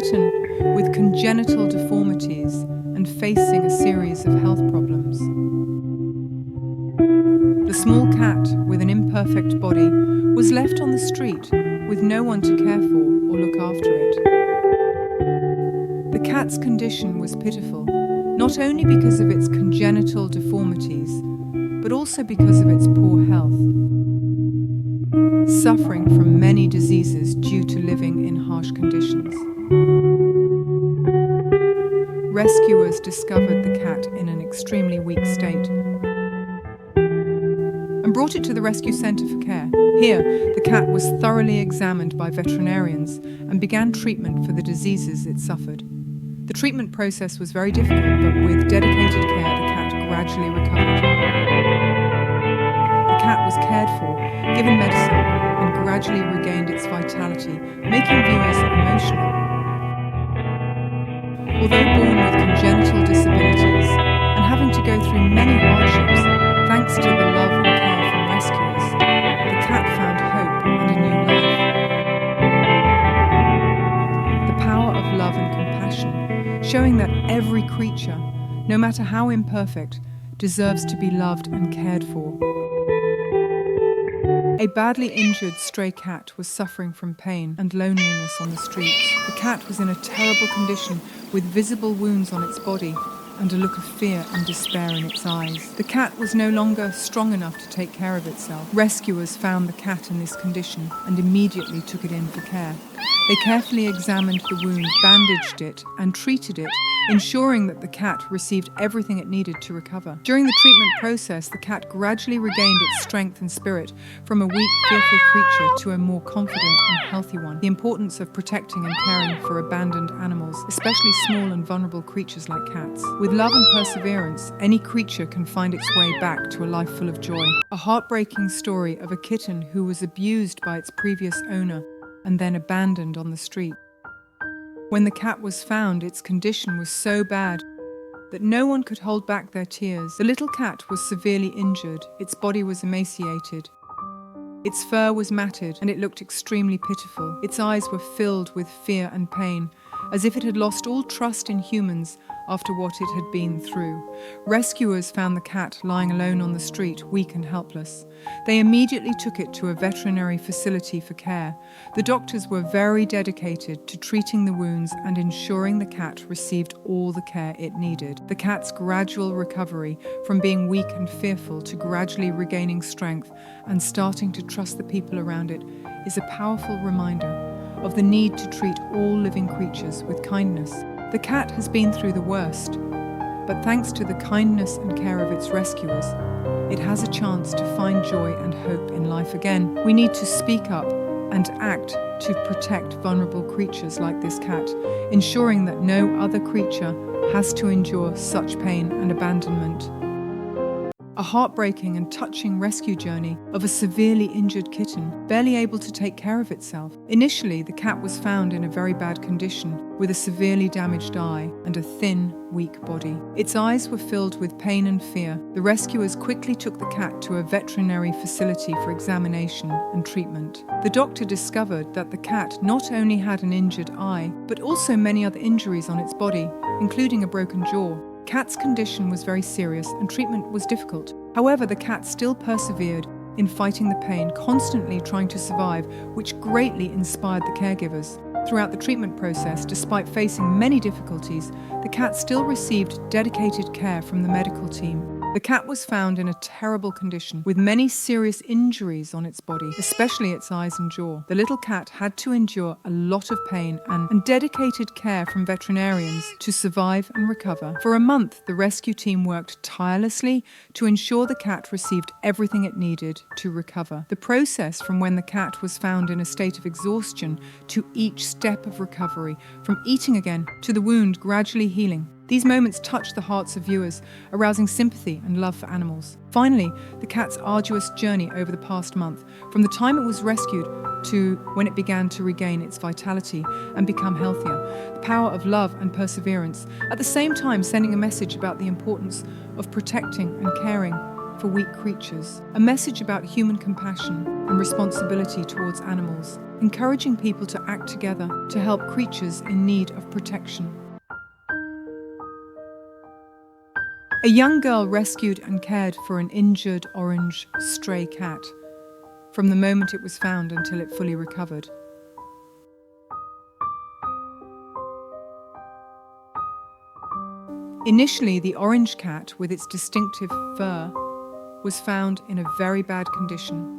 kitten with congenital deformities and facing a series of health problems. The small cat, with an imperfect body, was left on the street with no one to care for or look after it. The cat's condition was pitiful, not only because of its congenital deformities, but also because of its poor health, suffering from many diseases due to living in harsh conditions. Rescuers discovered the cat in an extremely weak state and brought it to the rescue centre for care. Here, the cat was thoroughly examined by veterinarians and began treatment for the diseases it suffered. The treatment process was very difficult, but with dedicated care, the cat gradually recovered. The cat was cared for, given medicine, and gradually regained its vitality, making viewers emotional. Although born with congenital disabilities and having to go through many hardships, thanks to the love and care from rescuers, the cat found hope and a new life. The power of love and compassion, showing that every creature, no matter how imperfect, deserves to be loved and cared for. A badly injured stray cat was suffering from pain and loneliness on the streets. The cat was in a terrible condition with visible wounds on its body and a look of fear and despair in its eyes. The cat was no longer strong enough to take care of itself. Rescuers found the cat in this condition and immediately took it in for care. They carefully examined the wound, bandaged it, and treated it, ensuring that the cat received everything it needed to recover. During the treatment process, the cat gradually regained its strength and spirit from a weak, fearful creature to a more confident and healthy one. The importance of protecting and caring for abandoned animals, especially small and vulnerable creatures like cats. With love and perseverance, any creature can find its way back to a life full of joy. A heartbreaking story of a kitten who was abused by its previous owner and then abandoned on the street. When the cat was found, its condition was so bad that no one could hold back their tears. The little cat was severely injured, its body was emaciated, its fur was matted, and it looked extremely pitiful. Its eyes were filled with fear and pain, as if it had lost all trust in humans after what it had been through. Rescuers found the cat lying alone on the street, weak and helpless. They immediately took it to a veterinary facility for care. The doctors were very dedicated to treating the wounds and ensuring the cat received all the care it needed. The cat's gradual recovery from being weak and fearful to gradually regaining strength and starting to trust the people around it is a powerful reminder of the need to treat all living creatures with kindness. The cat has been through the worst, but thanks to the kindness and care of its rescuers, it has a chance to find joy and hope in life again. We need to speak up and act to protect vulnerable creatures like this cat, ensuring that no other creature has to endure such pain and abandonment. A heartbreaking and touching rescue journey of a severely injured kitten, barely able to take care of itself. Initially, the cat was found in a very bad condition, with a severely damaged eye and a thin, weak body. Its eyes were filled with pain and fear. The rescuers quickly took the cat to a veterinary facility for examination and treatment. The doctor discovered that the cat not only had an injured eye, but also many other injuries on its body, including a broken jaw. Cat's condition was very serious and treatment was difficult. However, the cat still persevered in fighting the pain, constantly trying to survive, which greatly inspired the caregivers. Throughout the treatment process, despite facing many difficulties, the cat still received dedicated care from the medical team. The cat was found in a terrible condition, with many serious injuries on its body, especially its eyes and jaw. The little cat had to endure a lot of pain and dedicated care from veterinarians to survive and recover. For a month, the rescue team worked tirelessly to ensure the cat received everything it needed to recover. The process from when the cat was found in a state of exhaustion to each step of recovery, from eating again to the wound gradually healing. These moments touched the hearts of viewers, arousing sympathy and love for animals. Finally, the cat's arduous journey over the past month, from the time it was rescued to when it began to regain its vitality and become healthier. The power of love and perseverance, at the same time sending a message about the importance of protecting and caring for weak creatures, a message about human compassion and responsibility towards animals, encouraging people to act together to help creatures in need of protection. A young girl rescued and cared for an injured orange stray cat from the moment it was found until it fully recovered. Initially, the orange cat, with its distinctive fur, was found in a very bad condition,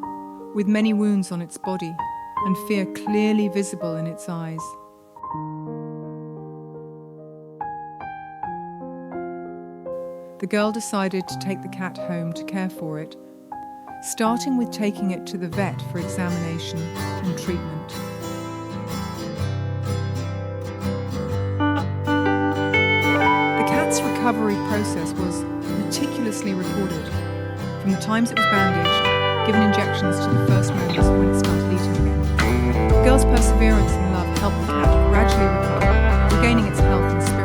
with many wounds on its body and fear clearly visible in its eyes. The girl decided to take the cat home to care for it, starting with taking it to the vet for examination and treatment. The cat's recovery process was meticulously recorded, from the times it was bandaged, given injections to the first moments when it started eating again. The girl's perseverance and love helped the cat gradually recover, regaining its health and spirit.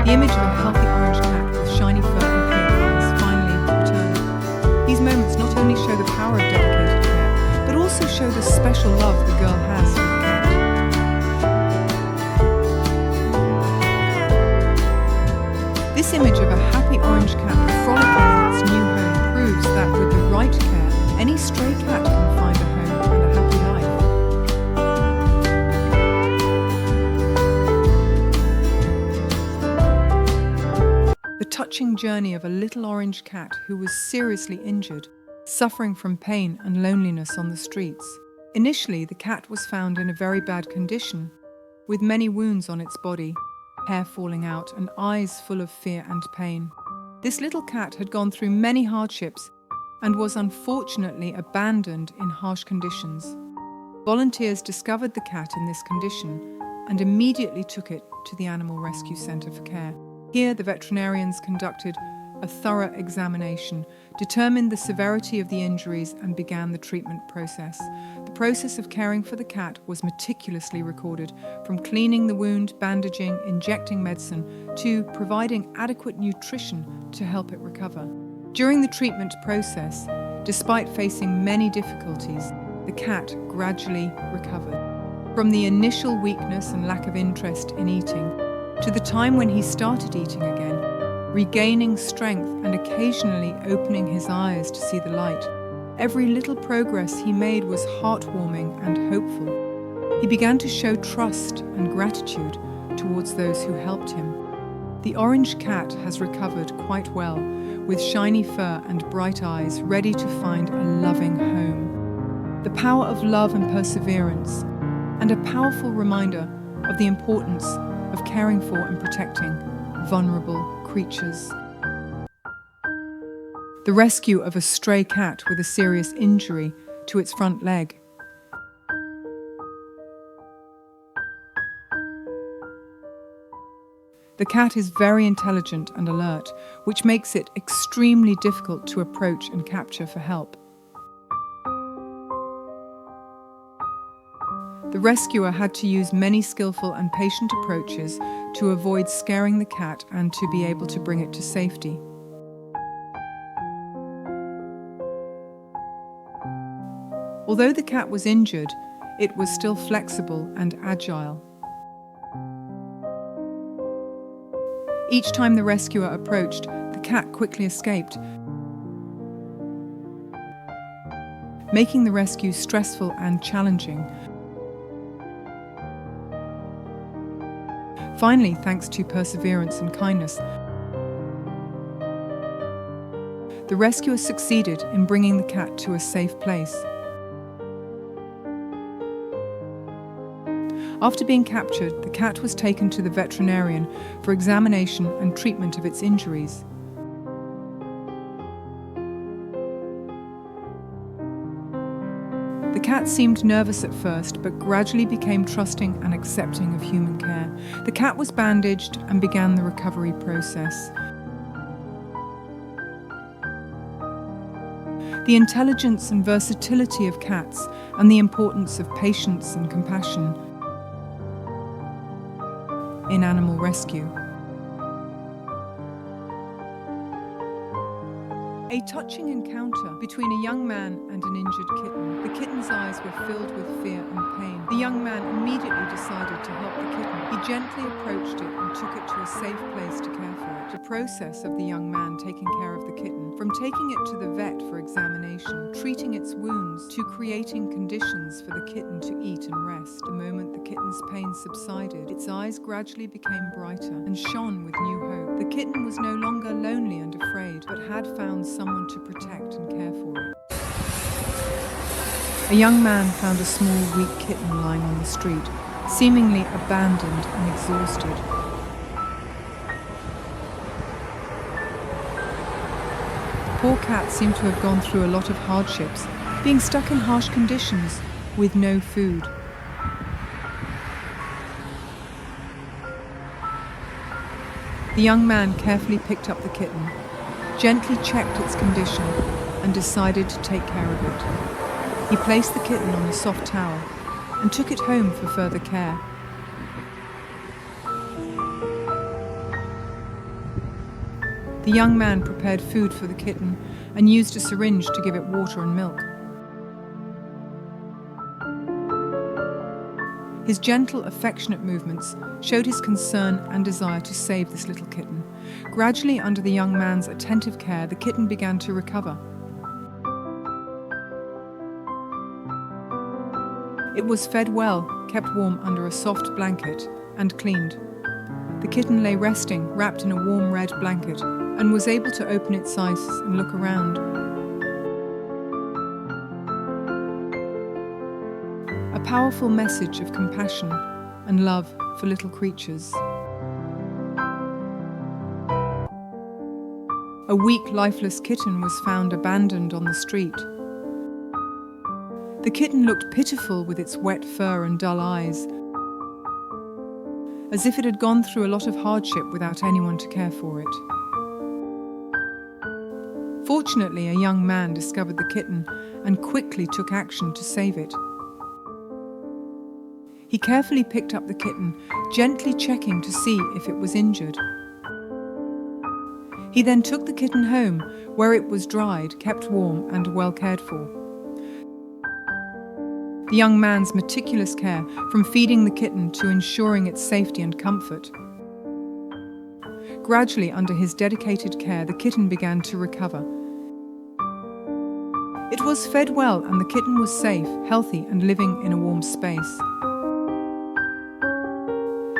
The image of a healthy orange cat with shiny fur and clear eyes finally returned. These moments not only show the power of dedicated care, but also show the special love the girl has for the cat. This image of a happy orange cat frolicking in its new home proves that with the right care, any stray cat can find a home and a happy life. The touching journey of a little orange cat who was seriously injured, suffering from pain and loneliness on the streets. Initially, the cat was found in a very bad condition, with many wounds on its body, hair falling out, and eyes full of fear and pain. This little cat had gone through many hardships and was unfortunately abandoned in harsh conditions. Volunteers discovered the cat in this condition and immediately took it to the Animal Rescue Centre for care. Here, the veterinarians conducted a thorough examination, determined the severity of the injuries, and began the treatment process. The process of caring for the cat was meticulously recorded, from cleaning the wound, bandaging, injecting medicine, to providing adequate nutrition to help it recover. During the treatment process, despite facing many difficulties, the cat gradually recovered. From the initial weakness and lack of interest in eating, to the time when he started eating again, regaining strength and occasionally opening his eyes to see the light. Every little progress he made was heartwarming and hopeful. He began to show trust and gratitude towards those who helped him. The orange cat has recovered quite well, with shiny fur and bright eyes, ready to find a loving home. The power of love and perseverance, and a powerful reminder of the importance of caring for and protecting vulnerable creatures. The rescue of a stray cat with a serious injury to its front leg. The cat is very intelligent and alert, which makes it extremely difficult to approach and capture for help. The rescuer had to use many skillful and patient approaches to avoid scaring the cat and to be able to bring it to safety. Although the cat was injured, it was still flexible and agile. Each time the rescuer approached, the cat quickly escaped, making the rescue stressful and challenging. Finally, thanks to perseverance and kindness, the rescuer succeeded in bringing the cat to a safe place. After being captured, the cat was taken to the veterinarian for examination and treatment of its injuries. The cat seemed nervous at first, but gradually became trusting and accepting of human care. The cat was bandaged and began the recovery process. The intelligence and versatility of cats and the importance of patience and compassion in animal rescue. A touching encounter between a young man and an injured kitten. The kitten's eyes were filled with fear and pain. The young man immediately decided to help the kitten. He gently approached it and took it to a safe place to care for it. The process of the young man taking care of the kitten, from taking it to the vet for examination, treating its wounds, to creating conditions for the kitten to eat and rest. The moment the kitten's pain subsided, its eyes gradually became brighter and shone with new hope. The kitten was no longer lonely and afraid, but had found someone to protect and care for it. A young man found a small, weak kitten lying on the street, seemingly abandoned and exhausted. The poor cat seemed to have gone through a lot of hardships, being stuck in harsh conditions with no food. The young man carefully picked up the kitten, gently checked its condition, and decided to take care of it. He placed the kitten on a soft towel and took it home for further care. The young man prepared food for the kitten and used a syringe to give it water and milk. His gentle, affectionate movements showed his concern and desire to save this little kitten. Gradually, under the young man's attentive care, the kitten began to recover. It was fed well, kept warm under a soft blanket, and cleaned. The kitten lay resting, wrapped in a warm red blanket, and was able to open its eyes and look around. A powerful message of compassion and love for little creatures. A weak, lifeless kitten was found abandoned on the street. The kitten looked pitiful with its wet fur and dull eyes, as if it had gone through a lot of hardship without anyone to care for it. Fortunately, a young man discovered the kitten and quickly took action to save it. He carefully picked up the kitten, gently checking to see if it was injured. He then took the kitten home, where it was dried, kept warm, and well cared for. The young man's meticulous care, from feeding the kitten to ensuring its safety and comfort. Gradually, under his dedicated care, the kitten began to recover. It was fed well, and the kitten was safe, healthy, and living in a warm space.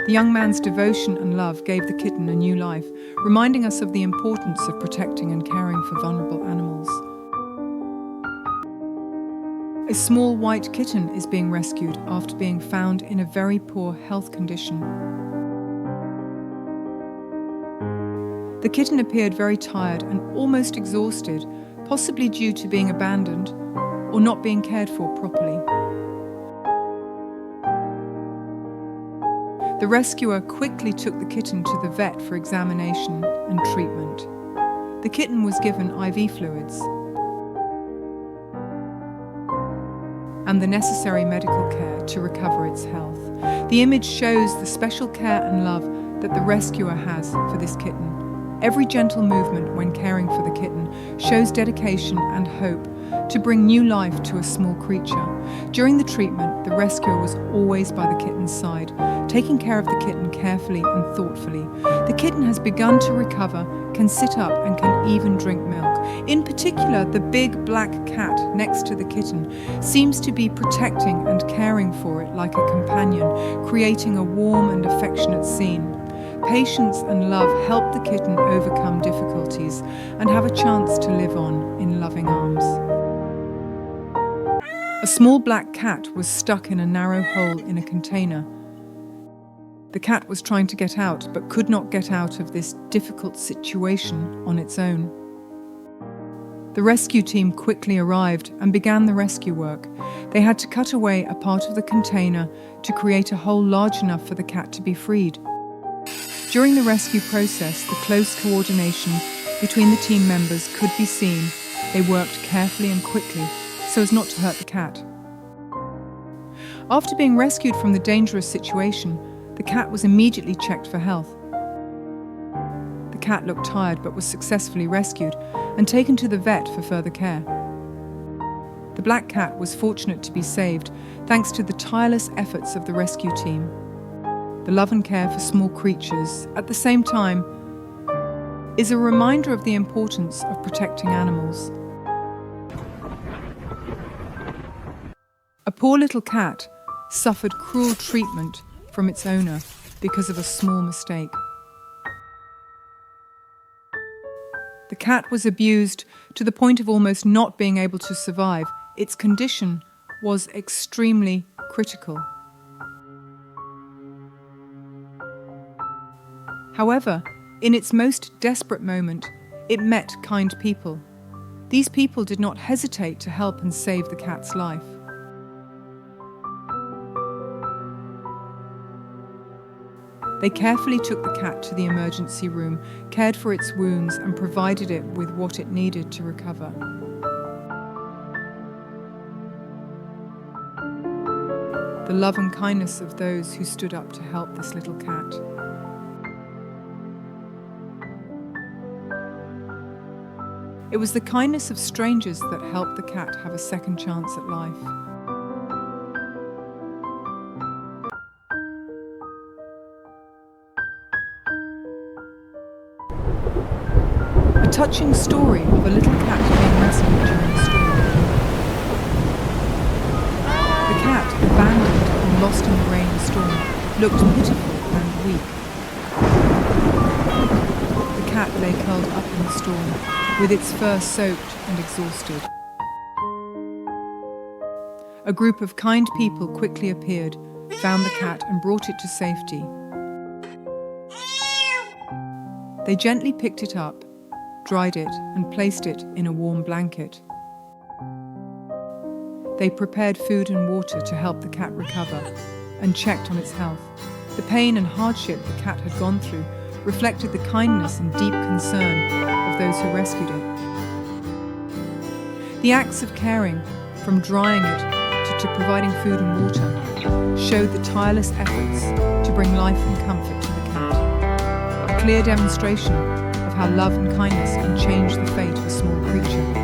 The young man's devotion and love gave the kitten a new life, reminding us of the importance of protecting and caring for vulnerable animals. A small white kitten is being rescued after being found in a very poor health condition. The kitten appeared very tired and almost exhausted, possibly due to being abandoned or not being cared for properly. The rescuer quickly took the kitten to the vet for examination and treatment. The kitten was given IV fluids and the necessary medical care to recover its health. The image shows the special care and love that the rescuer has for this kitten. Every gentle movement when caring for the kitten shows dedication and hope to bring new life to a small creature. During the treatment, the rescuer was always by the kitten's side, taking care of the kitten carefully and thoughtfully. The kitten has begun to recover, can sit up and can even drink milk. In particular, the big black cat next to the kitten seems to be protecting and caring for it like a companion, creating a warm and affectionate scene. Patience and love help the kitten overcome difficulties and have a chance to live on in loving arms. A small black cat was stuck in a narrow hole in a container. The cat was trying to get out, but could not get out of this difficult situation on its own. The rescue team quickly arrived and began the rescue work. They had to cut away a part of the container to create a hole large enough for the cat to be freed. During the rescue process, the close coordination between the team members could be seen. They worked carefully and quickly so as not to hurt the cat. After being rescued from the dangerous situation, The cat was immediately checked for health. The cat looked tired but was successfully rescued and taken to the vet for further care. The black cat was fortunate to be saved thanks to the tireless efforts of the rescue team. The love and care for small creatures, at the same time, is a reminder of the importance of protecting animals. A poor little cat suffered cruel treatment from its owner because of a small mistake. The cat was abused to the point of almost not being able to survive. Its condition was extremely critical. However, in its most desperate moment, it met kind people. These people did not hesitate to help and save the cat's life. They carefully took the cat to the emergency room, cared for its wounds, and provided it with what it needed to recover. The love and kindness of those who stood up to help this little cat. It was the kindness of strangers that helped the cat have a second chance at life. A touching story of a little cat being rescued during a storm. The cat, abandoned and lost in the rain and storm, looked pitiful and weak. The cat lay curled up in the storm, with its fur soaked and exhausted. A group of kind people quickly appeared, found the cat and brought it to safety. They gently picked it up, dried it and placed it in a warm blanket. They prepared food and water to help the cat recover and checked on its health. The pain and hardship the cat had gone through reflected the kindness and deep concern of those who rescued it. The acts of caring, from drying it to providing food and water, showed the tireless efforts to bring life and comfort to the cat. A clear demonstration of how love and kindness can change the fate of a small creature.